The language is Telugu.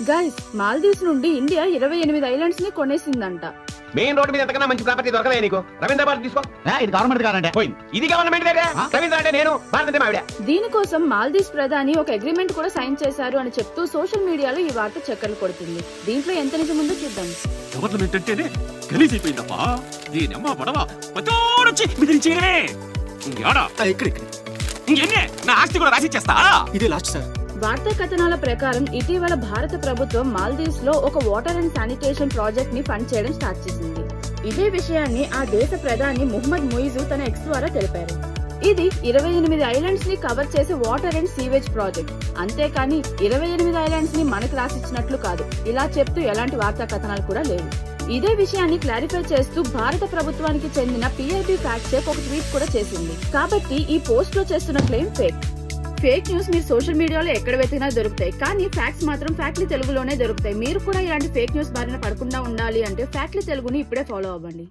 గైస్, మాల్దీవ్స్ నుండి ఇండియా 28 ఐలాండ్స్ ని కొనేసిందంట. మెయిన్ రోడ్ మీద ఎంతకన్నా మంచి ప్రాపర్టీ దొరకలే నీకు. రవీంద్ర భారత్ తీసుకో. ఇది గవర్నమెంట్ కాదండి. పోయింది. ఇది గవర్నమెంట్ దగ్గర. రవీంద్ర అంటే నేను, భారత్ అంటే మావిడ. దీనికోసం మాల్దీవ్స్ ప్రధాని ఒక అగ్రిమెంట్ కూడా సైన్ చేశారు అని చెప్తూ సోషల్ మీడియాలో ఈ వార్త చక్కర్లు కొడుతుంది. దీంట్లో ఎంత నిజముందో చూద్దాం. గవర్నమెంట్ అంటేనే గలీజైపోయిందప్పా. దీనమ్మ పడవ పచ్చోడొచ్చి బెదిరించేనే. ఇంకెన్నే నా ఆస్తి కూడా రాసిచ్చేస్తా. ఇదే లాస్ట్ సార్. వార్తా కథనాల ప్రకారం ఇటీవల భారత ప్రభుత్వం మాల్దీవ్స్ లో ఒక వాటర్ అండ్ శానిటేషన్ ప్రాజెక్ట్ ని ఫండ్ చేయడం స్టార్ట్ చేసింది. ఇదే విషయాన్ని ఆ దేశ ప్రధాని ముహమ్మద్ ముయిజు తన ఎక్స్ ద్వారా తెలిపారు. ఇది 28 ఐలాండ్స్ ని కవర్ చేసే వాటర్ అండ్ సీవేజ్ ప్రాజెక్ట్. అంతేకాని 28 ఐలాండ్స్ ని మనకు రాసిచ్చినట్లు కాదు. ఇలా చెప్తూ ఎలాంటి వార్తా కథనాలు కూడా లేవు. ఇదే విషయాన్ని క్లారిఫై చేస్తూ భారత ప్రభుత్వానికి చెందిన PIB ఫ్యాక్ట్ చెక్ ఒక ట్వీట్ కూడా చేసింది. కాబట్టి ఈ పోస్ట్ లో చేస్తున్న క్లెయిమ్ ఫేక్ న్యూస్ మీరు సోషల్ మీడియాలో ఎక్కడ వెతికినా దొరుకుతాయి. కానీ ఫ్యాక్ట్స్ మాత్రం ఫ్యాక్ట్లీ తెలుగులోనే దొరుకుతాయి. మీరు కూడా ఇలాంటి ఫేక్ న్యూస్ బారిన పడకుండా ఉండాలి అంటే ఫ్యాక్ట్లీ తెలుగుని ఇప్పుడే ఫాలో అవ్వండి.